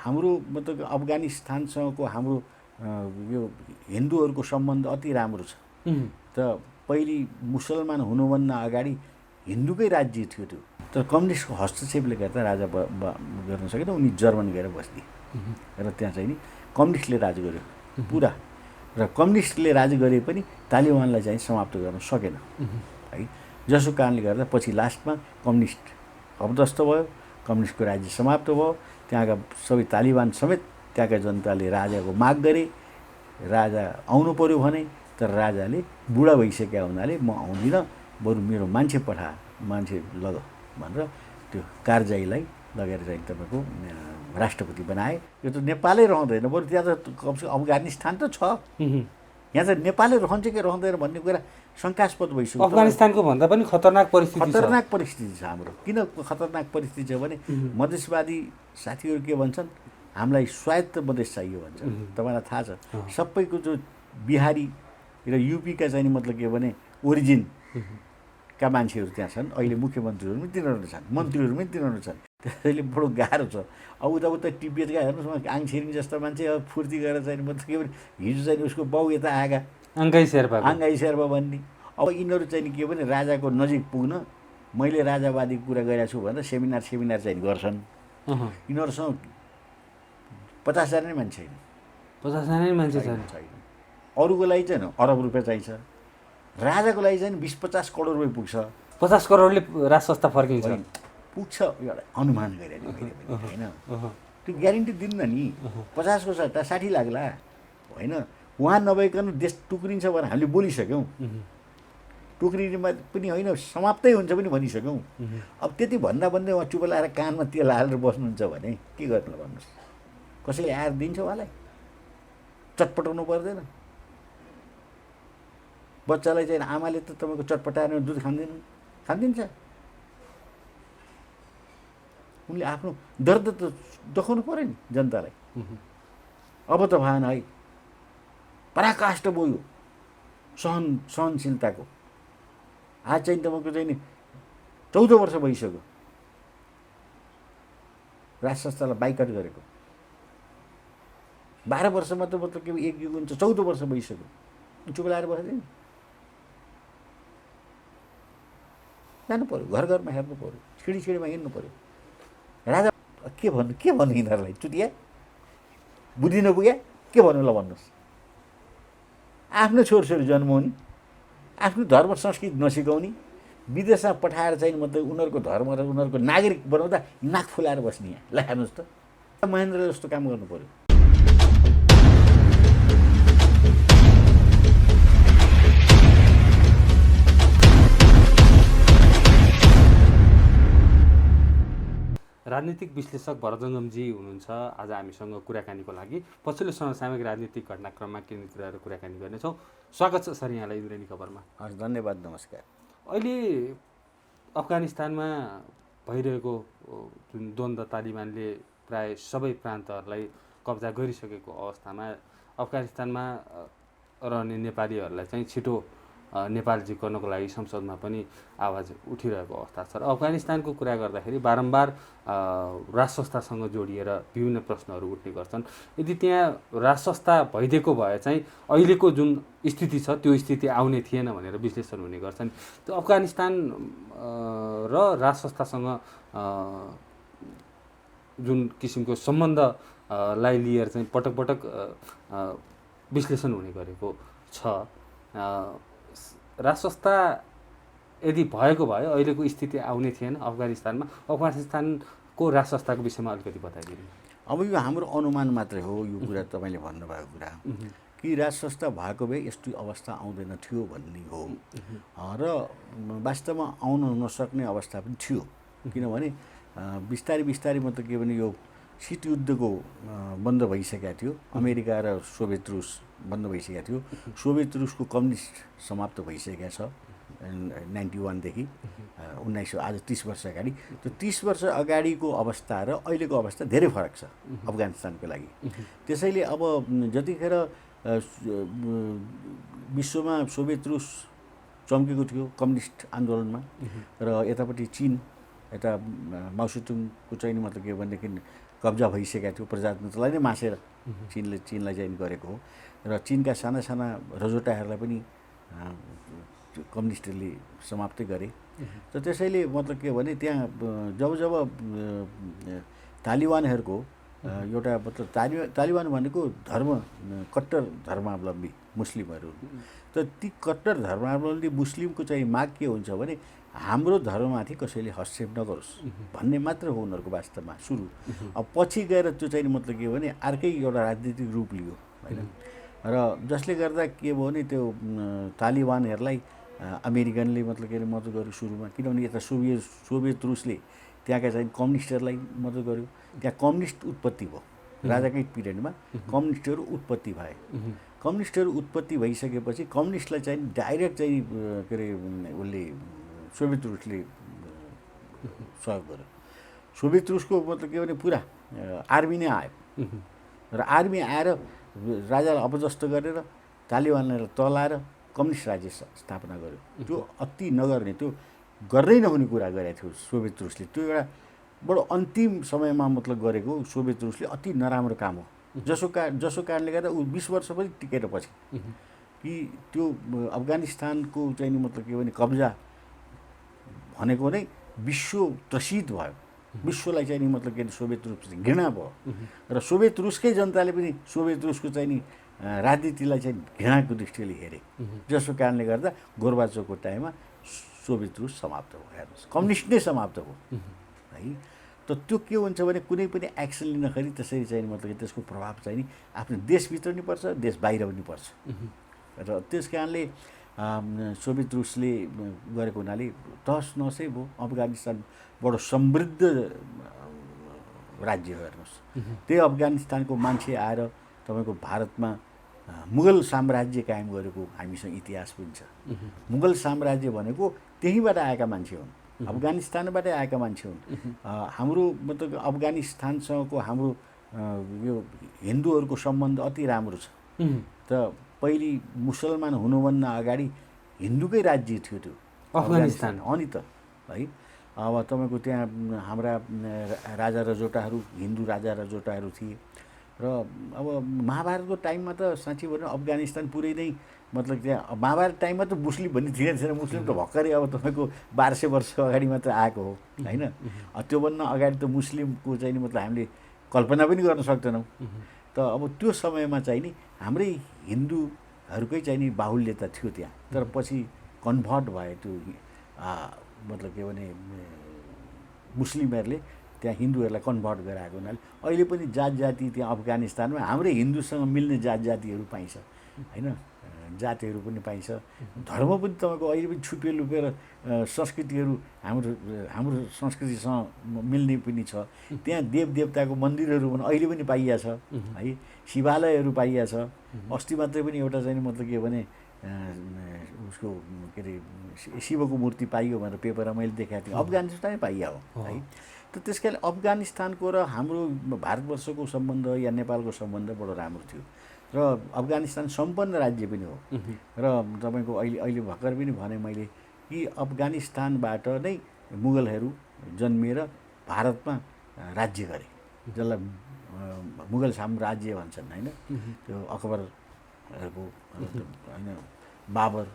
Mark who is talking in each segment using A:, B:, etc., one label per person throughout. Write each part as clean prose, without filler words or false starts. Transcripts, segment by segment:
A: हाम्रो मतलब अफगानिस्तानसँगको हाम्रो यो हिन्दूहरूको सम्बन्ध अति राम्रो छ। त पहिले मुसलमान हुनुभन्दा अगाडि हिन्दूकै राज्य थियो त्यो, तर कम्युनिस्टको हस्तक्षेपले गर्दा राजा गर्न सकेन। उनी जर्मन गएर बस्दिए र त्यहाँ चाहिँ नि कम्युनिस्टले राज गर्यो पुरा, र कम्युनिस्टले राज गरे पनि तालिबानलाई चाहिँ समाप्त गर्न सकेन है। जसको कारणले गर्दा पछि लास्टमा कम्युनिस्ट अपदस्थ भयो, कम्युनिस्टको राज्य समाप्त भयो। त्यहाँका सबै तालिबान समेत त्यहाँका जनताले राजाको माग गरे, राजा आउनु पर्यो भने, तर राजाले बुढा भइसकेका हुनाले म आउँदिनँ, बरु मेरो मान्छे पठा, मान्छे लग भनेर त्यो कारजाईलाई लगेर चाहिँ तपाईँको राष्ट्रपति बनाए। यो त नेपालै रहँदैन, बरु त्यहाँ त कमसेकम अफगानिस्तान त छ, यहाँ चाहिँ नेपालै रहन्छ कि रहँदैन भन्ने कुरा शङ्कास्पद भइसक्यो।
B: अफगानिस्तानको भन्दा पनि खतरनाक
A: परिस्थिति छ हाम्रो। किन खतरनाक परिस्थिति छ भने मधेसवादी साथीहरू के भन्छन्, हामीलाई स्वायत्त मधेस चाहियो भन्छ। तपाईँलाई थाहा छ सबैको जो बिहारी र युपीका चाहिँ मतलब के भने ओरिजिनका मान्छेहरू त्यहाँ छन्। अहिले मुख्यमन्त्रीहरू पनि तिनीहरू छन्, मन्त्रीहरू पनि तिनीहरू छन्। त्यसैले बडो गाह्रो छ। अब उता टिबेटका हेर्नुहोस्, आङ छिरिङ जस्तो मान्छे अब फुर्ती गरेर चाहिँ मतलब के भने हिजो चाहिँ उसको बाउ यता आएका आङ्गाई शेर्पा भन्ने। अब यिनीहरू चाहिँ के भने राजाको नजिक पुग्न मैले राजावादी कुरा गरेको छु भनेर सेमिनार चाहिँ गर्छन्। यिनीहरूसँग 50,000 नै मान्छे छैन,
B: 50,000 नै मान्छे छैन।
A: अरूको लागि चाहिँ अरब रुपियाँ चाहिन्छ, राजाको लागि चाहिँ 20-50 करोड रुपियाँ पुग्छ।
B: 50 करोडले राज संस्था फर्किन्छ,
A: पुग्छ। एउटा अनुमान गरेर होइन, त्यो ग्यारेन्टी दिन्न नि। 50 को सट्टा 60 लाग्ला होइन। उहाँ नभइकन देश टुक्रिन्छ भनेर हामीले बोलिसक्यौँ, टुक्रिनेमा पनि होइन समाप्तै हुन्छ पनि भनिसक्यौँ। अब त्यति भन्दै उहाँ चुप लाएर कानमा तेल हालेर बस्नुहुन्छ भने के गर्नु भन्नुहोस्? कसैले आएर दिन्छ उहाँलाई? चटपटाउनु पर्दैन? बच्चालाई चाहिँ आमाले त तपाईँको चटपटाएर दुध खानिदिन्छ। उनले आफ्नो दर्द त देखाउनु पऱ्यो नि जनतालाई। अब त भएन है, पराकाष्ठ बोयो सहनशीलताको। आज चाहिँ तपाईँको चाहिँ नि 14 वर्ष भइसक्यो राज संस्थालाई बाइकट गरेको। 12 वर्षमा त मतलब के एक युग हुन्छ, 14 वर्ष भइसक्यो। चुप लाएर बस्दैन, जानु पऱ्यो, घर घरमा हेर्नु पऱ्यो, छिडीमा हिँड्नु पऱ्यो। राजा के भन्नु यिनीहरूलाई? चुटिया बुद्धि नपुग्या के भन्नु ल भन्नुहोस्? आफ्नो छोरछोरी जन्माउने, आफ्नो धर्म संस्कृति नसिकाउने, विदेशमा पठाएर चाहिँ मतलब उनीहरूको धर्म र उनीहरूको नागरिक बनाउँदा नाक फुलाएर बस्ने। यहाँ ल हेर्नुहोस् त, महेन्द्रले जस्तो काम गर्नु पऱ्यो।
B: राजनीतिक विश्लेषक भरतजङ्गमजी हुनुहुन्छ आज हामीसँग कुराकानीको लागि। पछिल्लो समसामयिक राजनीतिक घटनाक्रममा केन्द्रित रहेर कुराकानी गर्नेछौँ। स्वागत छ सर यहाँलाई इन्द्रेणी खबरमा।
A: हजुर धन्यवाद, नमस्कार।
B: अहिले अफगानिस्तानमा भइरहेको जुन द्वन्द्व, तालिबानले प्राय सबै प्रान्तहरूलाई कब्जा गरिसकेको अवस्थामा अफगानिस्तानमा रहने नेपालीहरूलाई चाहिँ छिटो नेपाल झिक्नको लागि संसदमा पनि आवाज उठिरहेको अवस्था छ। र अफगानिस्तानको कुरा गर्दाखेरि बारम्बार राज संस्थासँग जोडिएर विभिन्न प्रश्नहरू उठ्ने गर्छन्। यदि त्यहाँ राज संस्था भइदिएको भए चाहिँ अहिलेको जुन स्थिति छ त्यो स्थिति आउने थिएन भनेर विश्लेषण हुने गर्छन्। त्यो अफगानिस्तान र राज संस्थासँग जुन किसिमको सम्बन्धलाई लिएर चाहिँ पटक पटक विश्लेषण हुने गरेको छ। राज संस्था यदि भएको भए अहिलेको स्थिति आउने थिएन अफगानिस्तानमा। अफगानिस्तानको राज संस्थाको विषयमा अलिकति बताइदिनु।
A: अब यो हाम्रो अनुमान मात्रै हो यो कुरा, तपाईँले भन्नुभएको कुरा कि राज संस्था भएको भए यस्तो अवस्था आउँदैन थियो भन्ने हो। र वास्तवमा आउन नसक्ने अवस्था पनि थियो, किनभने बिस्तारै मतलब के भने यो शीत युद्धको बन्द भइसकेको थियो। अमेरिका र सोभियत रुस बन्द भइसकेको थियो। सोभियत रुसको कम्युनिस्ट समाप्त भइसकेको छ 91 देखि 1900, आज 30 वर्ष अगाडि। त्यो 30 वर्ष अगाडिको अवस्था र अहिलेको अवस्था धेरै फरक छ अफगानिस्तानको लागि। त्यसैले अब जतिखेर विश्वमा सोभियत रुस चम्केको थियो कम्युनिस्ट आन्दोलनमा, र यतापट्टि चीन, यता माओसेतुङको चाहिँ मतलब के भनेदेखि कब्जा भइसकेको थियो, प्रजातन्त्रलाई नै मासेर चिनलाई चाहिँ गरेको हो र चिनका साना साना रजोटाहरूलाई पनि कम्युनिस्टहरूले समाप्तै गरे। र त्यसैले मतलब के भने त्यहाँ जब तालिबानहरूको एउटा मतलब तालिबान भनेको धर्म कट्टर धर्मावलम्बी मुस्लिमहरू, त ती कट्टर धर्मावलम्बी मुस्लिमको चाहिँ माग के हुन्छ भने हाम्रो धर्ममाथि कसैले हस्तक्षेप नगरोस् भन्ने मात्र हो उनीहरूको वास्तवमा सुरु। अब पछि गएर त्यो चाहिँ मतलब के भने अर्कै एउटा राजनीतिक रूप लियो होइन। र जसले गर्दा के भयो भने त्यो तालिबानहरूलाई अमेरिकनले मतलब के अरे मद्दत गर्यो सुरुमा, किनभने यता सोभियत रुसले त्यहाँका चाहिँ कम्युनिस्टहरूलाई मद्दत गर्यो। त्यहाँ कम्युनिस्ट उत्पत्ति भयो राजाकै पिरियडमा, कम्युनिस्टहरू उत्पत्ति भए। कम्युनिस्टहरू उत्पत्ति भइसकेपछि कम्युनिस्टलाई चाहिँ डाइरेक्ट चाहिँ के अरे उसले सोभियत रुसले सहयोग गर्यो। सोभियत रुसको मतलब के भने पुरा आर्मी नै आयो र आर्मी आएर राजालाई अपदस्थ गरेर तालिबानलाई तलाएर कम्युनिस्ट राज्य स्थापना गर्यो। त्यो अति नगर्ने, त्यो गर्दै नहुने कुरा गरेको थियो सोभियत रुसले। त्यो एउटा बडो अन्तिम समयमा मतलब गरेको सोभियत रुसले अति नराम्रो काम हो, जसो कारणले गर्दा ऊ 20 वर्ष पनि टिकेर पछि कि त्यो अफगानिस्तानको चाहिँ मतलब के भने कब्जा भनेको नै विश्व त्रसित भयो। विश्वलाई चाहिँ मतलब के सोभियत रुसले घृणा भयो र सोभियत रुसकै जनताले पनि सोभियत रुसको चाहिँ नि राजनीतिलाई चाहिँ घृणाको दृष्टिले हेरे। जसको कारणले गर्दा गोर्बाचोभको टाइममा सोभियत रुस समाप्त भयो, हेर्नुहोस् कम्युनिस्ट नै समाप्त भयो है। त त्यो के हुन्छ भने कुनै पनि एक्सन लिनखेरि त्यसरी चाहिँ मतलब कि त्यसको प्रभाव चाहिँ नि आफ्नो देशभित्र नि पर्छ, देश बाहिर पनि पर्छ। र त्यस कारणले सोभियत रुसले गरेको हुनाले तहस नहसै भयो। अफगानिस्तान बडो समृद्ध राज्य हो, हेर्नुहोस्। त्यही अफगानिस्तानको मान्छे आएर तपाईँको भारतमा मुगल साम्राज्य कायम गरेको हामीसँग इतिहास पनि छ। मुगल साम्राज्य भनेको त्यहीँबाट आएका मान्छे हुन्, अफगानिस्तानबाटै आएका मान्छे हुन्। हाम्रो मतलब अफगानिस्तानसँगको हाम्रो यो हिन्दूहरूको सम्बन्ध अति राम्रो छ। त पहिले मुसलमान हुनुभन्दा अगाडि हिन्दूकै राज्य थियो त्यो अफगानिस्तान। अनि त है अब तपाईँको त्यहाँ हाम्रा राजा रजोटाहरू हिन्दू राजा रजोटाहरू थिए। र अब महाभारतको टाइममा त साँच्चै भन्नु अफगानिस्तान पुरै नै मतलब त्यहाँ महाभारत टाइममा त मुस्लिम भन्ने थिएन। मुस्लिम त भर्खरै अब तपाईँको 1200 वर्ष अगाडि मात्र आएको हो होइन। त्योभन्दा अगाडि त मुस्लिमको चाहिँ मतलब हामीले कल्पना पनि गर्न सक्दैनौँ। त अब त्यो समयमा चाहिँ नि हाम्रै हिन्दूहरूकै चाहिँ नि बाहुल्यता थियो त्यहाँ, तर पछि कन्भर्ट भयो त्यो मतलब के भने मुस्लिमहरूले त्यहाँ हिन्दूहरूलाई कन्भर्ट गराएको हुनाले अहिले पनि जात जाति त्यहाँ अफगानिस्तानमा हाम्रै हिन्दूसँग मिल्ने जात जातिहरू पाइन्छ होइन, जातिहरू पनि पाइन्छ। धर्म पनि तपाईँको अहिले पनि छुपे लुपेर संस्कृतिहरू हाम्रो संस्कृतिसँग मिल्ने पनि छ। त्यहाँ देवदेवताको मन्दिरहरू पनि अहिले पनि पाइया छ है, शिवालयहरू पाइया छ। अस्ति मात्रै पनि एउटा चाहिँ मतलब के भने उसको के अरे शिवको मूर्ति पाइयो भनेर पेपरमा मैले देखाएको थिएँ, अफगानिस्तानै पाइया हो है। त त्यस कारण अफगानिस्तानको र हाम्रो भारतवर्षको सम्बन्ध या नेपालको सम्बन्ध बडो राम्रो थियो र अफगानिस्तान सम्पन्न राज्य पनि हो। र तपाईँको अहिले भर्खर पनि भने मैले कि अफगानिस्तानबाट नै मुगलहरू जन्मिएर भारतमा राज्य गरे, जसलाई मुगल साम्राज्य भन्छन् होइन। त्यो अकबरहरूको होइन बाबर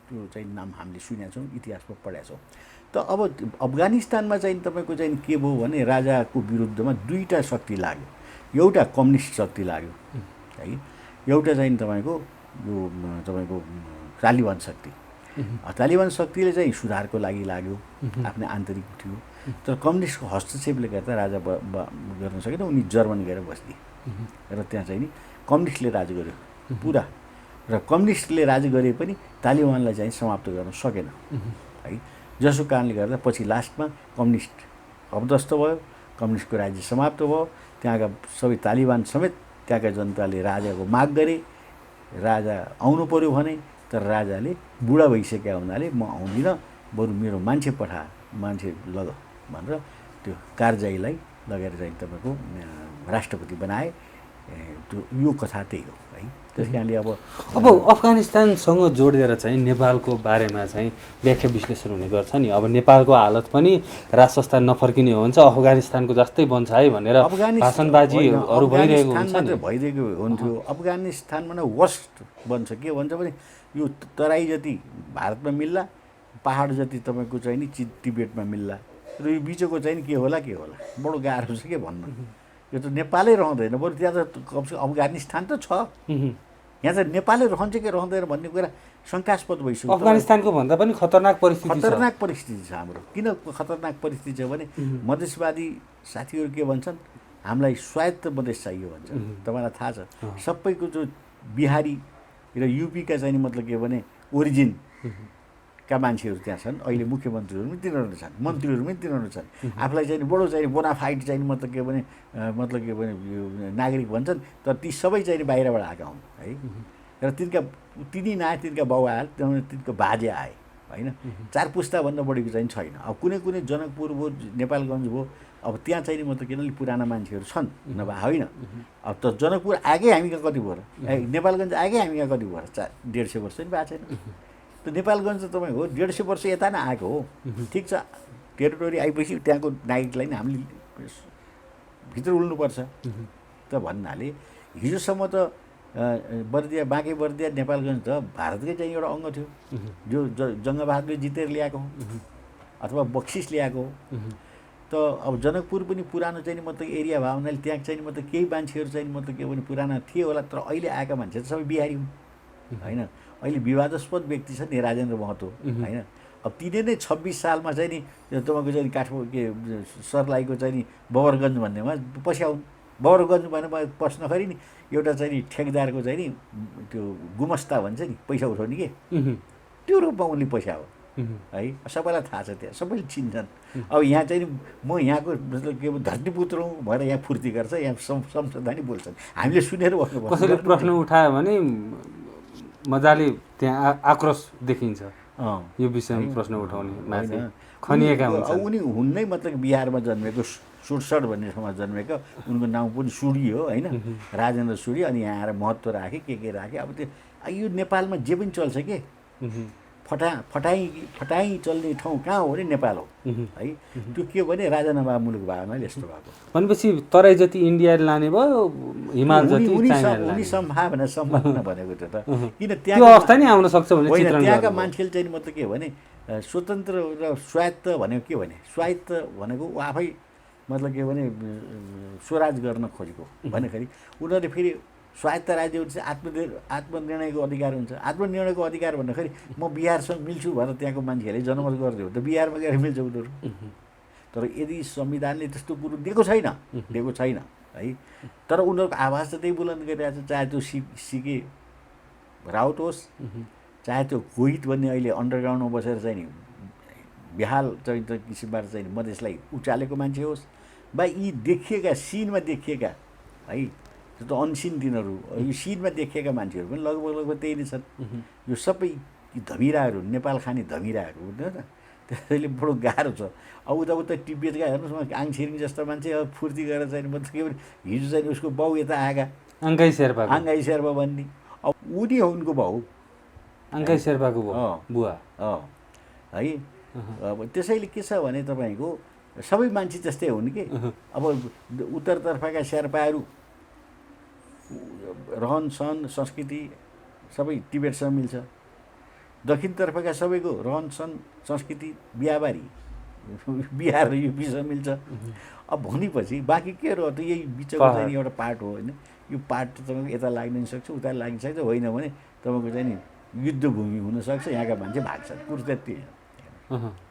A: त्यो चाहिँ नाम हामीले सुनेका छौँ, इतिहासमा पढेका छौँ। त अब अफगानिस्तानमा चाहिँ तपाईँको चाहिँ के भयो भने राजाको विरुद्धमा दुईवटा शक्ति लाग्यो। एउटा कम्युनिस्ट शक्ति लाग्यो है, एउटा चाहिँ तपाईँको यो तपाईँको तालिबान शक्ति। तालिबान शक्तिले चाहिँ सुधारको लागि लाग्यो, आफ्नै आन्तरिक थियो। तर कम्युनिस्टको हस्तक्षेपले गर्दा राजा गर्न सकेन, उनी जर्मन गएर बस्दिए र त्यहाँ चाहिँ नि कम्युनिस्टले राज गर्यो पुरा। र कम्युनिस्टले राज गरे पनि तालिबानलाई चाहिँ समाप्त गर्न सकेन है। जसको कारणले गर्दा पछि लास्टमा कम्युनिस्ट अपदस्थ भयो, कम्युनिस्टको राज्य समाप्त भयो। त्यहाँका सबै तालिबान समेत त्यहाँका जनताले राजाको माग गरे, राजा आउनु पर्यो भने, तर राजाले बुढा भइसकेका हुनाले म आउँदिनँ, बरु मेरो मान्छे लग भनेर त्यो कारजाईलाई लगेर चाहिँ तपाईँको राष्ट्रपति बनाए यो कथा त्यही हो है। त्यस कारणले अब
B: अफगानिस्तानसँग जोडेर चाहिँ नेपालको बारेमा चाहिँ व्याख्या विश्लेषण हुने गर्छ नि। अब नेपालको हालत पनि राज संस्था नफर्किने हो हुन्छ, अफगानिस्तानको जस्तै बन्छ है भनेर भाषणबाजीहरू भइरहेको हुन्छ नि।
A: भइरहेको हुन्थ्यो। अफगानिस्तानमा वर्स्ट बन्छ के भन्छ भने यो तराई जति भारतमा मिल्ला, पहाड जति तपाईँको चाहिँ नि तिब्बतमा मिल्ला, र यो बिचको चाहिँ नि के होला बडो गाह्रो छ के भन्नु। यो त नेपालै रहँदैन, बरु त्यहाँ त कमसे अफगानिस्तान त छ, यहाँ चाहिँ नेपालै रहन्छ कि रहँदैन भन्ने कुरा शङ्कास्पद भइसक्यो।
B: अफगानिस्तानको भन्दा पनि खतरनाक
A: परिस्थिति छ हाम्रो। किन खतरनाक परिस्थिति छ भने मधेसवादी साथीहरू के भन्छन्, हामीलाई स्वायत्त मधेस चाहियो भन्छ। तपाईँलाई थाहा छ सबैको जो बिहारी र युपीका चाहिँ मतलब के भने ओरिजिनका मान्छेहरू त्यहाँ छन्। अहिले मुख्यमन्त्रीहरू पनि तिनीहरू छन्, मन्त्रीहरू पनि तिनीहरू छन्। आफूलाई चाहिँ बडो चाहिँ बोनाफाइड चाहिँ मतलब के भने नागरिक भन्छन्, तर ती सबै चाहिँ बाहिरबाट आएका हुन् है। र तिनी नआए, तिनका बाउ आए, तिनको बाजे आए होइन। 4 पुस्ताभन्दा बढीको चाहिँ छैन। अब कुनै जनकपुर भयो, नेपालगञ्ज भयो, अब त्यहाँ चाहिँ मतलब किनभने पुराना मान्छेहरू छन् नभए होइन। अब त जनकपुर आएकै हामी कहाँ कति भयो र, नेपालगञ्ज आएकै हामी कहाँ कति भयो र, 150 वर्ष पनि भएको छैन। त नेपालगञ्ज त तपाईँको 150 वर्ष यता नै आएको हो। ठिक छ, टेरिटोरी आएपछि त्यहाँको नागरिकलाई नै हामीले भित्र उल्नुपर्छ त भन्नाले हिजोसम्म त बर्दिया, बाँके बर्दिया, नेपालगञ्ज त भारतकै चाहिँ एउटा अङ्ग थियो, जो जङ्गबहादुरले जितेर ल्याएको हो अथवा बक्सिस ल्याएको हो। त अब जनकपुर पनि पुरानो चाहिँ मतलब एरिया भयो हुनाले त्यहाँ चाहिँ मतलब केही मान्छेहरू चाहिँ मतलब के भने पुराना थिए होला, तर अहिले आएका मान्छेहरू सबै बिहारी हुन् होइन। अहिले विवादास्पद व्यक्ति छ नि राजेन्द्र महतो होइन। अब तिनी नै 26 सालमा चाहिँ नि तपाईँको चाहिँ काठमाडौँ के सर्लाहीको चाहिँ नि बबरगञ्ज भन्नेमा पस्याउन्। बबरगञ्ज भनेमा पस्नखेरि नि एउटा चाहिँ नि ठेकदारको चाहिँ नि त्यो गुमस्ता भन्छ नि, पैसा उठाउने के, त्यो रूपमा उनले पस्यायो है। सबैलाई थाहा छ, त्यहाँ सबैले चिन्छन्। अब यहाँ चाहिँ म यहाँको मतलब के धरतीपुत्र हुँ भनेर यहाँ फुर्ती गर्छ, यहाँ संसदमा नि बोल्छन्, हामीले सुनेर बस्नुपर्छ।
B: कसैले प्रश्न उठायो भने मजाले त्यहाँ आक्रोश देखिन्छ यो विषयमा प्रश्न उठाउने मान्छे खनिएका हुन्छन्।
A: उनी हुन् नै मतलब बिहारमा जन्मेको, सुरसड भन्ने ठाउँमा जन्मेको, उनको नाउँ पनि सुडी हो होइन, राजेन्द्र सुडी। अनि यहाँ आएर महत्त्व राखे, के राखे। अब त्यो यो नेपालमा जे पनि चल्छ के, फटाई चल्ने ठाउँ कहाँ हो भने नेपाल हो है। त्यो के भने राजा नभए मुलुक भावनाले यस्तो भएको
B: भनेपछि तराई जति इन्डियाले लाने भयो, हिमाल जति
A: उनी सम्भावना भनेको त्यो त। किन
B: त्यो अवस्था नि आउन सक्छ भने
A: त्यहाँका मान्छेले चाहिँ मतलब के भने स्वतन्त्र र स्वायत्त भनेको के भने, स्वायत्त भनेको ऊ आफै मतलब के भने स्वराज गर्न खोजेको भन्दाखेरि उनीहरूले फेरि स्वायत्त राज्यहरू चाहिँ आत्मनिर्णयको अधिकार हुन्छ। आत्मनिर्णयको अधिकार भन्दाखेरि म बिहारसँग मिल्छु भनेर त्यहाँको मान्छेहरूले जनमत गरिदियो त बिहारमा गएर मिल्छ उनीहरू। तर यदि संविधानले त्यस्तो कुरो दिएको छैन है, तर उनीहरूको आवाज त त्यही बुलन्द गरिरहेको छ। चाहे त्यो सिके राउत होस्, चाहे त्यो कोहित भन्ने अहिले अन्डरग्राउन्डमा बसेर चाहिँ नि बेहाल चाहिँ किसिमबाट चाहिँ मधेसलाई उचालेको मान्छे होस्, वा यी देखिएका सिनमा देखिएका है, त्यो त अनसिन तिनीहरू, यो सिनमा देखिएका मान्छेहरू पनि लगभग त्यही नै छन्। यो सबै धमिराहरू, नेपाल खाने धमिराहरू हुँदैन त, त्यसैले बडो गाह्रो छ। अब उता तिब्बतका हेर्नुहोस्, आङ छिरिङ जस्ता मान्छे अब फुर्ती गरेर चाहिँ मतलब के भने हिजो चाहिँ उसको बाउ यता आएका, आङ्गाई शेर्पा भन्ने, अब उनी हो उनको बाउ,
B: आङ्गाई शेर्पाको बुवा
A: है। अब त्यसैले के छ भने तपाईँको सबै मान्छे त्यस्तै हुन् कि। अब उत्तरतर्फका शेर्पाहरू रहन सहन संस्कृति सबै तिब्बतसँग मिल्छ, दक्षिणतर्फका सबैको रहन सहन संस्कृति बिहाबारी बिहार र युपीसँग मिल्छ। अब भनेपछि बाँकी के रह्यो त, यही बिचको चाहिँ एउटा पार्ट हो होइन। यो पार्ट तपाईँको यता लाग्न पनि सक्छ, उता लाग्न सक्छ, होइन भने तपाईँको चाहिँ नि युद्धभूमि हुनसक्छ, यहाँका मान्छे भाग्छन्, कुरो त्यति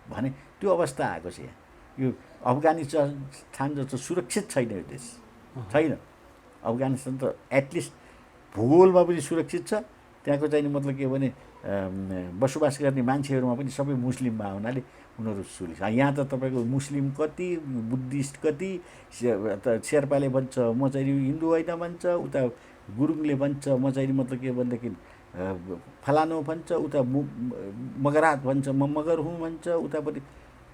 A: भने त्यो अवस्था आएको छ यहाँ। यो अफगानिस्तान जस्तो सुरक्षित छैन यो देश, छैन। अफगानिस्तान त एटलिस्ट भूगोलमा पनि सुरक्षित छ, त्यहाँको चाहिँ मतलब के भने बसोबास गर्ने मान्छेहरूमा पनि सबै मुस्लिम भए हुनाले उनीहरू सुरक्षित। यहाँ त तपाईँको मुस्लिम कति, बुद्धिस्ट कति, शेर्पाले भन्छ म चाहिँ हिन्दू होइन भन्छ, उता गुरुङले भन्छ म चाहिँ मतलब के भनेदेखि फलानो भन्छ, उता मगरात भन्छ म मगर हुँ भन्छ, उतापट्टि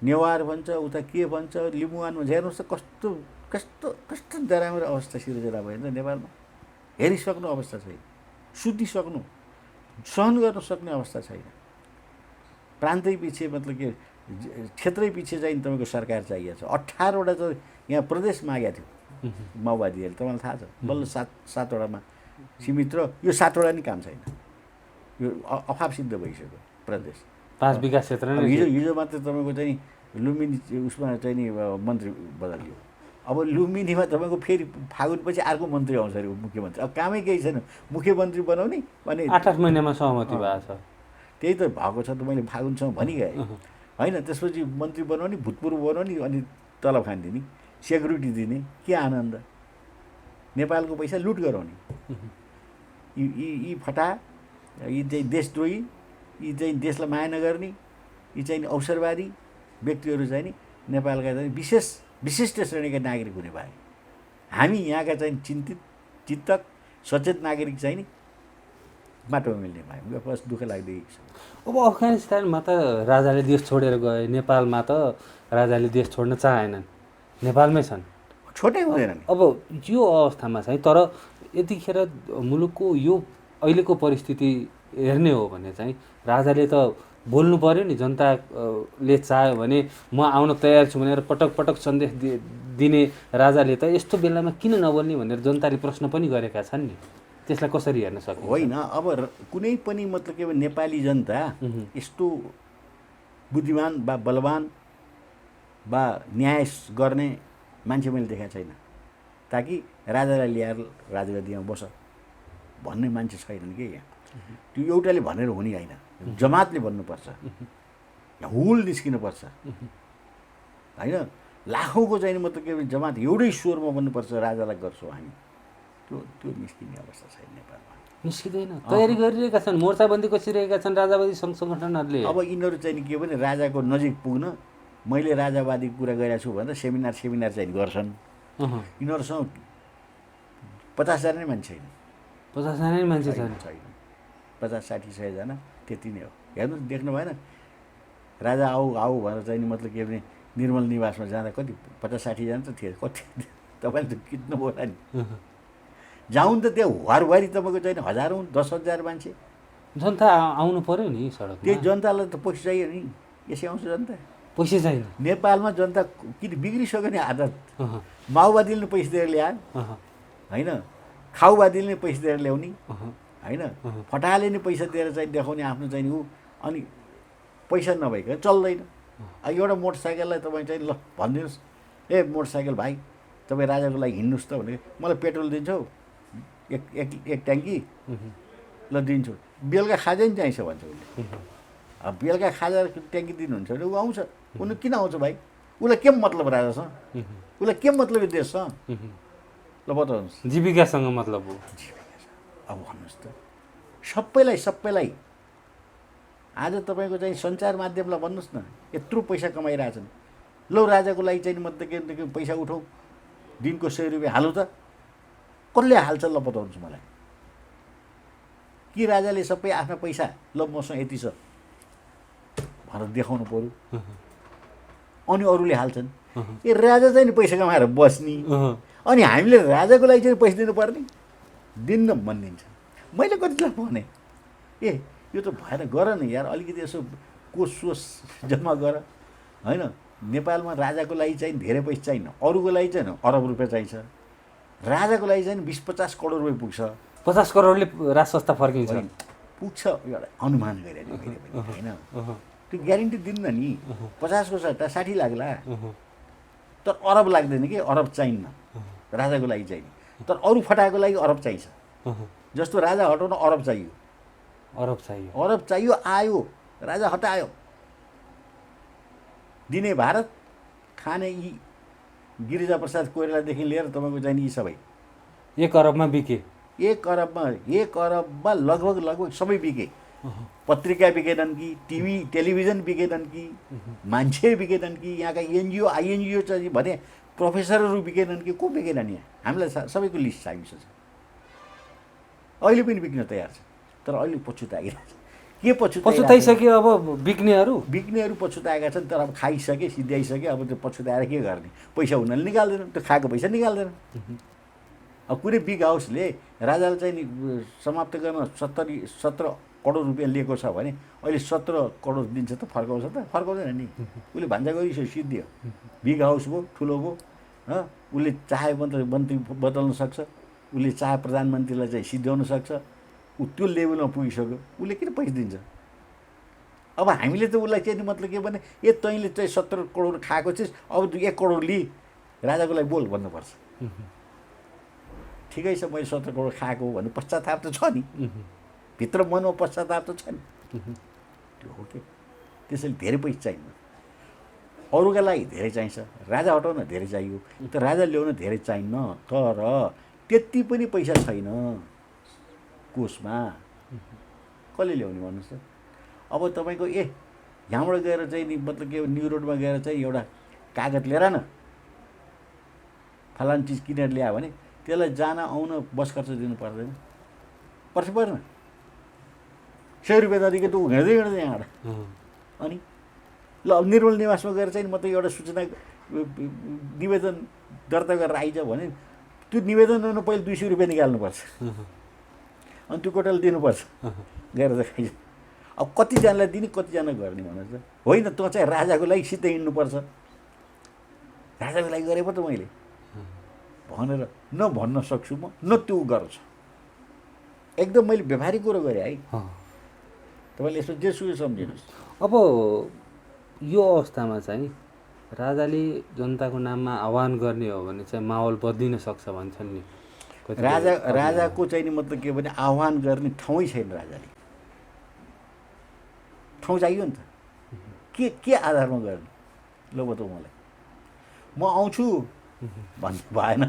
A: नेवार भन्छ, उता के भन्छ लिम्बुवान भन्छ। हेर्नुहोस् त कस्तो कस्तो कस्तो नराम्रो अवस्था सिर्जना भयो नि नेपालमा हेरिसक्नु अवस्था छैन, सुतिसक्नु सहन गर्न सक्ने अवस्था छैन। प्रान्तै पछि मतलब के क्षेत्रै पछि चाहिँ तपाईँको सरकार चाहिएको छ। 18वटा त यहाँ प्रदेश मागेको थियो माओवादीहरूले, तपाईँलाई थाहा छ। बल्ल सातवटामा सीमित र यो 7वटा नि काम छैन, यो अभाव सिद्ध भइसक्यो प्रदेश।
B: 5 विकास क्षेत्र नै
A: हिजो मात्रै तपाईँको चाहिँ लुम्बिनी उसमा चाहिँ नि मन्त्री बदलियो। अब लुम्बिनीमा तपाईँको फेरि फागुनपछि अर्को मन्त्री आउँछ अरे मुख्यमन्त्री। अब कामै केही छैन, मुख्यमन्त्री बनाउने भने
B: 8 महिनामा सहमति भएको छ।
A: त्यही त भएको छ त, मैले फागुनसम्म भनिगएँ होइन। त्यसपछि मन्त्री बनाउने, भूतपूर्व बनाउने, अनि तलब खानिदिने, सेक्युरिटी दिने, के आनन्द। नेपालको पैसा लुट गराउने। यी फटा, यी चाहिँ देशद्रोही, यी चाहिँ देशलाई माया नगर्ने, यी चाहिँ अवसरवादी व्यक्तिहरू चाहिँ नि नेपालका चाहिँ विशिष्ट श्रेणीका नागरिक हुने भए हामी यहाँका चाहिँ चिन्तक सचेत नागरिक चाहिँ नि बाटोमा मिल्ने भए बस दुःख लाग्दै छ।
B: अब अफगानिस्तानमा त राजाले देश छोडेर गए, नेपालमा त राजाले देश छोड्न चाहेनन्, नेपालमै छन्,
A: छोटै हुँदैन नि।
B: अब यो अवस्थामा चाहिँ तर यतिखेर मुलुकको यो अहिलेको परिस्थिति हेर्ने हो भने चाहिँ राजाले त बोल्नु पर्यो नि। जनताले चाह्यो भने म आउन तयार छु भनेर पटक पटक सन्देश दिने राजाले त यस्तो बेलामा किन नबोल्ने भनेर जनताले प्रश्न पनि गरेका छन् नि। त्यसलाई कसरी हेर्न सकिन्छ?
A: होइन, अब कुनै पनि मतलब के नेपाली जनता यस्तो बुद्धिमान वा बलवान वा न्याय गर्ने मान्छे मैले देखाएको छैन ताकि राजालाई ल्याएर राजगद्दीमा बस भन्ने मान्छे छैनन् कि यहाँ। त्यो एउटाले भनेर हुने होइन, जमातले भन्नुपर्छ, हुल निस्किनुपर्छ होइन। लाखौँको चाहिँ मतलब के जमात एउटै स्वरमा भन्नुपर्छ राजालाई गर्छौँ हामी। त्यो निस्किने अवस्था छैन नेपालमा,
B: निस्किँदैन। तयारी गरिरहेका छन्, मोर्चाबन्दी कसिरहेका छन् राजावादी सङ्घ सङ्गठनहरूले।
A: अब यिनीहरू चाहिँ के भने राजाको नजिक पुग्न मैले राजावादी कुरा गरेको छु भनेर सेमिनार चाहिँ गर्छन्। यिनीहरूसँग 50,000 नै मान्छे छैन,
B: 50,000 नै मान्छे छैन,
A: 50-60-100 त्यति नै हो। हेर्नुहोस्, देख्नु भएन राजा आऊ भनेर चाहिँ मतलब के भने निर्मल निवासमा जाँदा कति 50-60 त थिए, कति तपाईँले त कित्नु होला नि। जाउँ त त्यहाँ वारवारी तपाईँको चाहिँ 1000औँ 10,000 मान्छे
B: जनता आउनु पर्यो नि सडकमा।
A: त्यही जनतालाई त पैसा चाहियो नि, यसै आउँछ जनता,
B: पैसा छैन।
A: नेपालमा जनता किन बिग्रिसक्यो नि आदत। माओवादीले पैसा दिएर ल्याए होइन, खाउवादीले नै पैसा दिएर ल्याउने होइन, फटाले नै पैसा दिएर चाहिँ देखाउने आफ्नो चाहिँ ऊ, अनि पैसा नभइकन चल्दैन। एउटा मोटरसाइकललाई तपाईँ चाहिँ ल भनिदिनुहोस्, ए मोटरसाइकल भाइ तपाईँ राजाको लागि हिँड्नुहोस् त भने मलाई पेट्रोल दिन्छौ एक ट्याङ्की, ल दिन्छु, बेलुका खाजा नि चाहिन्छ भन्छ उसले। अब बेलुका खाजा ट्याङ्की दिनुहुन्छ भने ऊ आउँछ। उनी किन आउँछ भाइ? उसलाई के मतलब राजासँग, उसलाई के मतलब यो देशसँग? ल बताउनुहोस्।
B: जीविकासँग मतलब हो।
A: अब भन्नुहोस् त, सबैलाई आज तपाईँको चाहिँ सञ्चार माध्यमलाई भन्नुहोस् न, यत्रो पैसा कमाइरहेछन्। लौ राजाको लागि चाहिँ मतलब के पैसा उठाउँ, दिनको 100 रुपियाँ हालौँ त, कसले हाल्छ ल बताउनुहोस् मलाई। कि राजाले सबै आफ्ना पैसा ल मसँग यति छ भनेर देखाउनु पऱ्यो, अनि अरूले हाल्छन्। ए राजा चाहिँ नि पैसा कमाएर बस्ने, अनि हामीले राजाको लागि चाहिँ पैसा दिनुपर्ने, दिन्न भनिदिन्छ। मैले कतिलाई भने ए यो त भएन, गर न यार, अलिकति यसो कोष सोस जम्मा गर होइन। नेपालमा राजाको लागि चाहिँ धेरै पैसा चाहिन्न, अरूको लागि चाहिँ अरब रुपियाँ चाहिन्छ, राजाको लागि चाहिँ 20-50 करोड रुपियाँ पुग्छ।
B: 50 करोडले राज संस्था फर्किन्छ,
A: पुग्छ, एउटा अनुमान गरेर होइन, त्यो ग्यारेन्टी दिन्न नि। 50 को सट्टा 60 लाग्ला, तर अरब लाग्दैन कि, अरब चाहिन्न राजाको लागि चाहिने। तर अरू फटाको लागि अरब चाहिन्छ, जस्तो राजा हटाउन अरब चाहियो, अरब चाहियो, आयो राजा हटायो, दिने भारत, खाने यी गिरिजाप्रसाद कोइरालादेखि लिएर तपाईँको चाहिने यी सबै
B: 1 अरबमा बिके। 1
A: अरबमा लगभग सबै बिके। पत्रिका बिकेनन् कि, टेलिभिजन बिकेनन् कि, मान्छे बिकेनन् कि, यहाँका एनजिओ आइएनजिओ चाहिँ भने प्रोफेसरहरू बिकेनन् कि, को बिकेनन्? यहाँ हामीलाई सबैको लिस्ट चाहिन्छ। अहिले पनि बिक्न तयार छ, तर अहिले पछुताइरहेको छ। के
B: पछुताइसक्यो? अब बिक्नेहरू
A: पछुताएका छन्, तर अब खाइसके, सिद्ध्याइसके, अब त्यो पछुताएर के गर्ने? पैसा हुनाले निकाल्दैन, त्यो खाएको पैसा निकाल्दैन। अब कुनै बिग हाउसले राजालाई चाहिँ नि समाप्त गर्न 17 करोड रुपियाँ लिएको छ भने अहिले 17 करोड दिन्छ त फर्काउँछ त फर्काउँदैन नि उसले भान्जा गरिसक्यो सिद्धियो बिग हाउस भयो ठुलो भयो उसले चाहे मन्त्री बदल्न सक्छ उसले चाहे प्रधानमन्त्रीलाई चाहिँ सिद्ध्याउन सक्छ ऊ त्यो लेभलमा पुगिसक्यो उसले किन पैसा दिन्छ अब हामीले त उसलाई चाहिँ मतलब के भने तैँले चाहिँ 17 करोड खाएको चिज अब 1 करोड लिई राजाको लागि बोल भन्नुपर्छ ठिकै छ मैले 17 करोड खाएको भन्ने पश्चाताप त छ नि भित्र मनमा पश्चाताप त छ नि त्यो हो कि त्यसैले धेरै पैसा चाहिन्न अरूका लागि धेरै चाहिन्छ राजा हटाउन धेरै चाहियो त राजा ल्याउन धेरै चाहिन्न तर त्यति पनि पैसा छैन कोषमा कसले ल्याउने भन्नुहोस् त अब तपाईँको यहाँबाट गएर चाहिँ नि मतलब के न्यु रोडमा गएर चाहिँ एउटा कागज लिएर न फलान चिज किनेर ल्यायो भने त्यसलाई जान आउन बस खर्च दिनु पर्दैन पर्दैन 100 रुपियाँ नदिएको त ऊ हिँड्दै हिँड्दै यहाँबाट अनि ल निर्मल निवासमा गएर चाहिँ म त एउटा सूचना निवेदन दर्ता गरेर आइज भने त्यो निवेदन गर्नु पहिले 200 रुपियाँ निकाल्नुपर्छ अनि त्यो कोटाले दिनुपर्छ गएर देखाइज अब कतिजनालाई दिने कतिजना गर्ने भन्नुहोस् त होइन तँ चाहिँ राजाको लागि सिधै हिँड्नुपर्छ राजाको लागि गरे पो त मैले भनेर न भन्न सक्छु म न त्यो गर्छ एकदम मैले व्यवहारिक कुरो गरेँ है तपाईँले यसो जेसुकै सम्झिनुहोस्
B: अब यो अवस्थामा चाहिँ राजाले जनताको नाममा आह्वान गर्ने हो भने चाहिँ माहौल बदलिन सक्छ भन्छन् नि
A: राजाको चाहिँ नि मतलब के भने आह्वान गर्ने ठाउँै छैन राजाले ठाउँ चाहियो नि त के आधारमा गर्ने ल बताऊ मलाई म आउँछु भन्नु भएन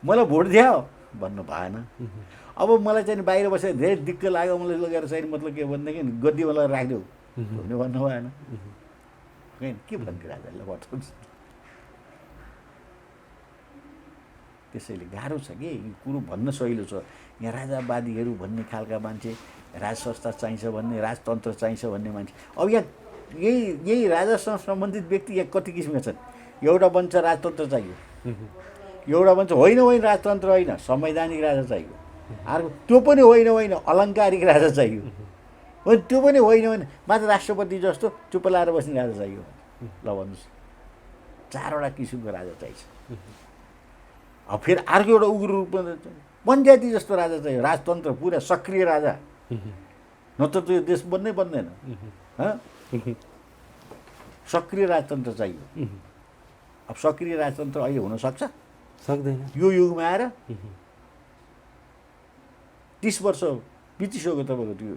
A: मलाई भोट दियो भन्नु भएन अब मलाई चाहिँ बाहिर बसेर धेरै दिक्क लाग्यो मलाई लगेर चाहिँ मतलब के भनेदेखि गद्दीमा लगेर राखिदेऊ भन्नु भन्नु भएन के भन्थ्यो राजाले बताउँछ त्यसैले गाह्रो छ कि यो कुरो भन्न सहिलो छ यहाँ राजावादीहरू भन्ने खालका मान्छे राज संस्था चाहिन्छ भन्ने राजतन्त्र चाहिन्छ भन्ने मान्छे अब यहाँ यही राजासँग सम्बन्धित व्यक्ति यहाँ कति किसिमका छन् एउटा भन्छ राजतन्त्र चाहियो एउटा भन्छ होइन राजतन्त्र होइन संवैधानिक राजा चाहियो अर्को त्यो पनि होइन अलङ्कारिक राजा चाहियो त्यो पनि होइन मात्र राष्ट्रपति जस्तो चुप लाएर बस्ने राजा चाहियो ल भन्नुहोस् 4वटा किसिमको राजा चाहिन्छ अब फेरि अर्को एउटा उग्र रूपमा पञ्चायती जस्तो राजा चाहियो राजतन्त्र पुरा सक्रिय राजा नत्र त्यो देश बन्दैन सक्रिय राजतन्त्र चाहियो अब सक्रिय राजतन्त्र अहिले हुन सक्दैन यो युगमा आएर 30 वर्ष बितिसक्यो तपाईँको त्यो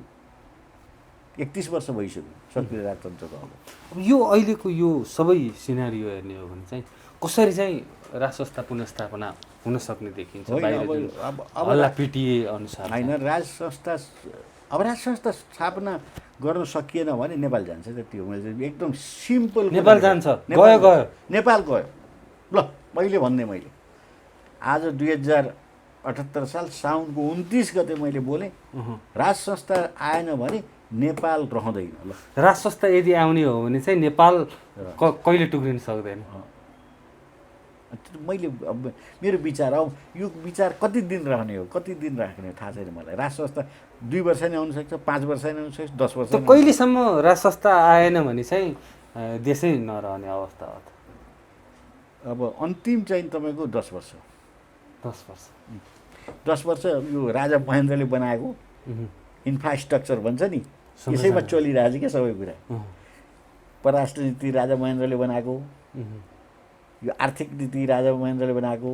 A: 31 वर्ष भइसक्यो सक्रिय राजतन्त्रको
B: अब यो अहिलेको यो सबै सिनारियो हेर्ने हो भने चाहिँ कसरी चाहिँ राज संस्था पुनर्स्थापना हुन सक्ने देखिन्छ हल्ला पिटिए अनुसार
A: होइन राज संस्था स्थापना गर्न सकिएन भने नेपाल जान्छ त्यो एकदम सिम्पल
B: नेपाल जान्छ गयो
A: नेपाल गयो ल मैले आज 2078 साल साउनको 29 गते मैले बोलेँ राज संस्था आएन भने नेपाल रहँदैन ल
B: राज संस्था यदि आउने हो भने चाहिँ नेपाल कहिले टुक्रिन सक्दैन
A: मैले मेरो विचार अब यो विचार कति दिन रहने हो थाहा छैन मलाई राज संस्था 2 वर्ष नै आउन सक्छ 5 वर्ष नै आउन सक्छ 10 वर्ष
B: कहिलेसम्म राज संस्था आएन भने चाहिँ देशै नरहने अवस्था हो त
A: अब अन्तिम चाहिँ तपाईँको 10 वर्ष
B: 10
A: वर्ष यो राजा महेन्द्रले बनाएको इन्फ्रास्ट्रक्चर भन्छ नि यसैमा चलिरहेको छ क्या सबै कुरा परराष्ट्र नीति राजा महेन्द्रले बनाएको यो आर्थिक नीति राजा महेन्द्रले बनाएको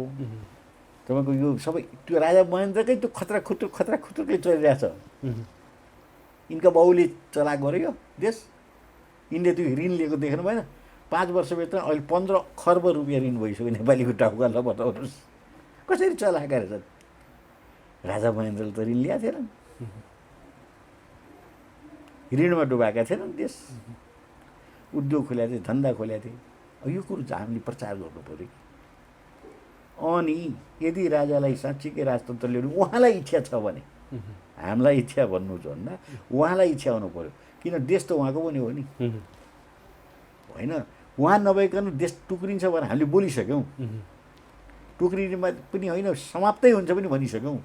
A: तपाईँको यो सबै त्यो राजा महेन्द्रकै त्यो खतरा खुतुरकै चलिरहेछ यिनका बाउले चलाएको गऱ्यो यो देश यिनले त्यो ऋण लिएको देख्नु भएन 5 वर्षभित्र अहिले 15 खर्ब रुपियाँ ऋण भइसक्यो नेपालीको टाउका ल बताउनुहोस् कसरी चलाएका रहेछन् राजा महेन्द्रले त ऋण ल्याएको थिएन ऋणमा डुबाएका थिएनन् देश उद्योग खोलेका थिए धन्दा खोलेका थिए यो कुरो चाहिँ हामीले प्रचार गर्नु पऱ्यो अनि यदि राजालाई साँच्चीकै राजतन्त्र ल्याउनु उहाँलाई इच्छा छ भने हामीलाई इच्छा भन्नु छ भन्दा उहाँलाई इच्छा हुनु पऱ्यो किन देश त उहाँको पनि हो नि होइन उहाँ नभइकन देश टुक्रिन्छ भनेर हामीले बोलिसक्यौँ टोक्रिनेमा पनि होइन समाप्तै हुन्छ पनि भनिसक्यौँ।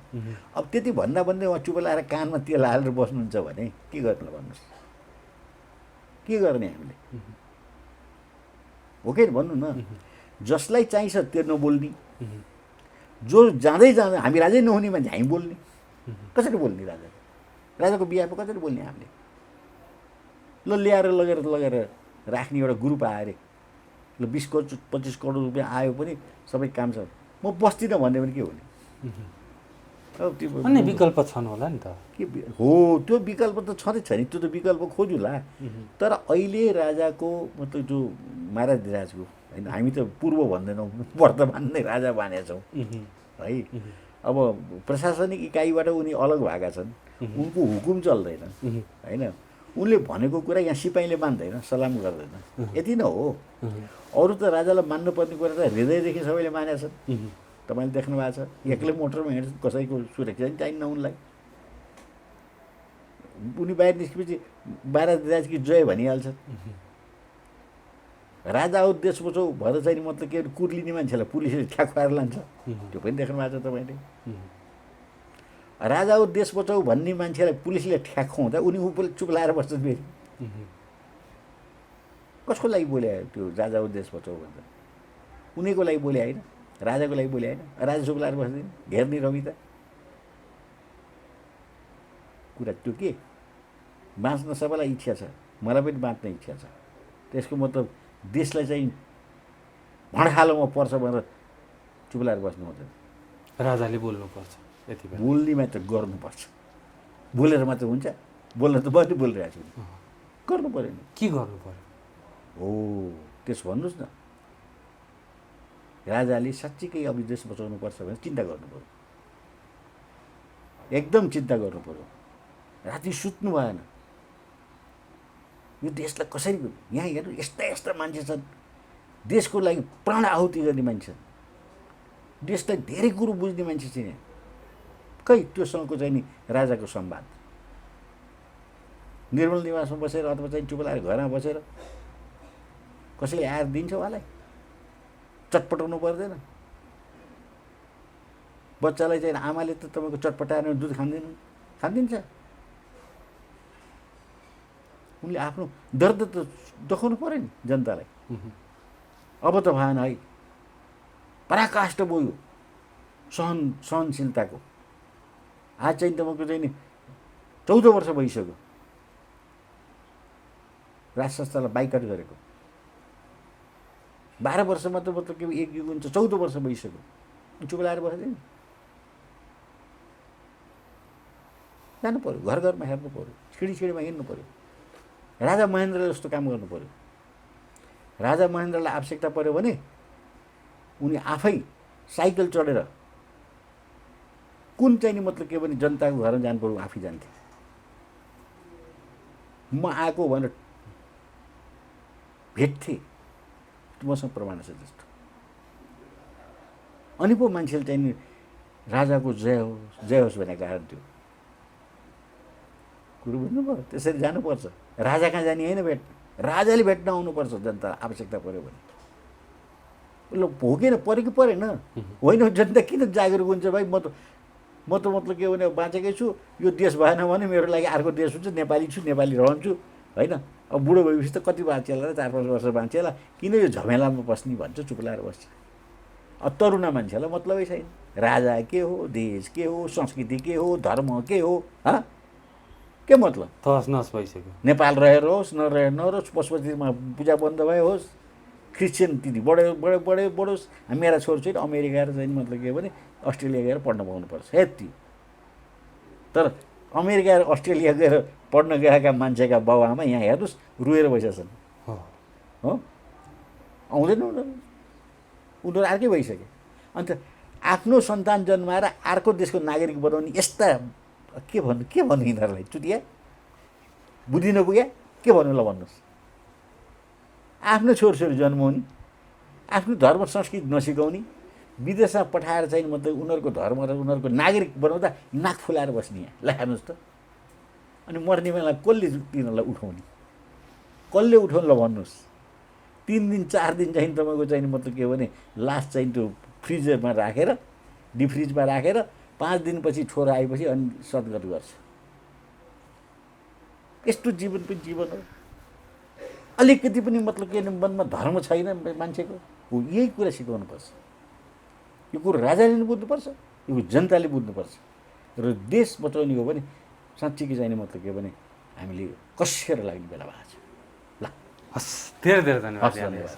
A: अब त्यति भन्दा भन्दै उहाँ चुप लाएर कानमा तेल हालेर बस्नुहुन्छ भने के गर्नु भन्नुहोस्, के गर्ने हामीले? हो कि भन्नु न। जसलाई चाहिन्छ त्यो नबोल्ने, जो जाँदै जाँदै हामी राजै नहुने मान्छे हामी बोल्ने, कसरी बोल्ने? राजाको बिहामा कसरी बोल्ने हामीले? ल ल्याएर लगेर राख्ने एउटा ग्रुप आयो अरे, ल 20 करोड 25 करोड रुपियाँ आयो पनि सबै काम छ, म बस्दिनँ भन्यो भने के हुने? अब त्यो
B: अन्य विकल्प छन् होला नि त।
A: के हो त्यो विकल्प त छँदै छ नि, त्यो त विकल्प खोजुला। तर अहिले राजाको मतलब जो महाराज धिराजको होइन, हामी त पूर्व भन्दैनौँ, वर्तमान नै राजा मानेका छौँ है। अब प्रशासनिक इकाइबाट उनी अलग भएका छन्, उनको हुकुम चल्दैन होइन। उनले भनेको कुरा यहाँ सिपाहीले मान्दैन, सलाम गर्दैन, यति नै हो। अरू त राजालाई मान्नुपर्ने कुरा त हृदयदेखि सबैले मानेका छन्। तपाईँले देख्नु भएको छ, एक्लै मोटरमा हिँड्छ, कसैको सुरक्षा पनि चाहिन्न उनलाई। उनी बाहिर निस्केपछि महाराज धिराज कि जय भनिहाल्छ। राजा आऊ देश बचाऊ भएर चाहिँ मतलब के कुर्लिने मान्छेलाई पुलिसले ठ्याक्काएर लान्छ, त्यो पनि देख्नु भएको छ तपाईँले। राजा आऊ देश बचाऊ भन्ने मान्छेलाई पुलिसले ठ्याक्काउँदा उनी ऊ चुप लाएर बस्छन् फेरि। कसको लागि बोले त्यो राजा आऊ देश बचाऊ भन्दा? उनीको लागि बोले होइन, राजाको लागि बोले होइन। राजा चुप लाएर बस्दैन, हेर्ने रवि त कुरा त्यो के? बाँच्न सबैलाई इच्छा छ, मलाई पनि बाँच्न इच्छा छ। त्यसको मतलब देशलाई चाहिँ भँडखालोमा पर्छ भनेर चुप लाएर बस्नु हुँदैन।
B: राजाले बोल्नुपर्छ, यति बेला
A: बोल्ने मात्र गर्नुपर्छ। बोलेर मात्र हुन्छ? बोल्न त बस्ने बोलिरहेको छु, गर्नु पऱ्यो नि।
B: के गर्नु पर्यो?
A: हो त्यसो भन्नुहोस् न। राजाले साँच्चीकै अब देश बचाउनुपर्छ भने चिन्ता गर्नु पऱ्यो, एकदम चिन्ता गर्नु पऱ्यो। राति सुत्नु भएन। यो देशलाई कसरी, यहाँ हेर्नु यस्ता यस्ता मान्छे छन् देशको लागि प्राण आहुति गर्ने मान्छे छन्, देशलाई धेरै कुरो बुझ्ने मान्छे छ यहाँ। खै त्योसँगको चाहिँ नि राजाको संवाद निर्मल निवासमा बसेर अथवा चाहिँ चुप लाएर घरमा बसेर कसैले आएर दिन्छ उहाँलाई? चटपटाउनु पर्दैन? बच्चालाई चाहिँ आमाले त तपाईँको चटपटाएर दुध खानिदिन्छ? उनले आफ्नो दर्द त देखाउनु पऱ्यो नि जनतालाई। अब त भएन है, पराकाष्ठ बोयो सहनशीलताको। आज चाहिँ तपाईँको चाहिँ नि 14 वर्ष भइसक्यो राज संस्थालाई बाइकट गरेको। 12 वर्षमा त मतलब के एक युग हुन्छ, 14 वर्ष भइसक्यो। चुप लाएर बस्दैन? जानु पऱ्यो, घर घरमा हेर्नु पऱ्यो, छिडीमा हिँड्नु पऱ्यो। राजा महेन्द्रले जस्तो काम गर्नु पऱ्यो। राजा महेन्द्रलाई आवश्यकता पऱ्यो भने उनी आफै साइकल चढेर कुन चाहिँ नि मतलब के भने जनताको घरमा जानु पर्यो, आफै जान्थे। म आएको भनेर भेट्थे, मसँग प्रमाण छ जस्तो। अनि पो मान्छेले चाहिँ नि राजाको जय होस् भनेको कारण त्यो कुरो बुझ्नुभयो। त्यसरी जानुपर्छ। राजा कहाँ जाने होइन भेट्न, राजाले भेट्न आउनुपर्छ जनता आवश्यकता पऱ्यो भने। ल हो किन पऱ्यो कि परेन? होइन जनता किन जागरुक हुन्छ भाइ? म त मतलब के भने बाँचेकै छु, यो देश भएन भने मेरो लागि अर्को देश हुन्छ, नेपाली छु, नेपाली रहन्छु होइन। अब बुढो भएपछि त कति बाँचेला, 4-5 वर्ष बाँचेला, किन यो झमेलामा बस्ने भन्छ, चुप लाएर बस्छ। अब तरुणा मान्छेलाई मतलबै छैन। राजा के हो, देश के हो, संस्कृति के हो, धर्म के हो, के मतलब?
B: तहस नहस भइसक्यो।
A: नेपाल रहेर होस् नरहोस्, पशुपतिमा पूजा बन्द भए होस्, क्रिस्चियन तिथि बढोस्, मेरा छोरीछोरी अमेरिका गएर चाहिँ मतलब के भने अस्ट्रेलिया गएर पढ्न पाउनुपर्छ यति। तर अमेरिका र अस्ट्रेलिया गएर पढ्न गएका मान्छेका बाबुआमा यहाँ हेर्नुहोस् रुएर बसेका छन्। हो आउँदैन उनीहरू अर्कै भइसक्यो। अन्त आफ्नो सन्तान जन्माएर अर्को देशको नागरिक बनाउने यस्ता के भन्नु यिनीहरूलाई? चुतिया बुद्धि नपुग्या के भन्नु ल भन्नुहोस्? आफ्नो छोरछोरी जन्माउने, आफ्नो धर्म संस्कृति नसिकाउने, विदेशमा पठाएर चाहिँ मतलब उनीहरूको धर्म र उनीहरूको नागरिक बनाउँदा नाक फुलाएर बस्ने यहाँ। ल हेर्नुहोस् त। अनि मर्ने बेला कसले तिनीहरूलाई उठाउने? कसले उठाउनु ल भन्नुहोस्? 3 दिन 4 दिन चाहिँ तपाईँको चाहिँ मतलब के भने लास्ट चाहिँ त्यो फ्रिजरमा राखेर डिफ्रिजमा राखेर 5 दिनपछि छोरा आएपछि अनि सद्गत गर्छ। यस्तो जीवन पनि जीवन हो। अलिकति पनि मतलब के मनमा धर्म छैन मान्छेको, हो यही कुरा सिकाउनुपर्छ। यो कुरो राजाले पनि बुझ्नुपर्छ, यो जनताले बुझ्नुपर्छ। र देश बचाउने हो भने साँच्चीकै चाहिने मतलब के भने हामीले कसेर लाग्ने बेला भएको छ। ल
B: हस्, धेरै धेरै धन्यवाद।
A: धन्यवाद।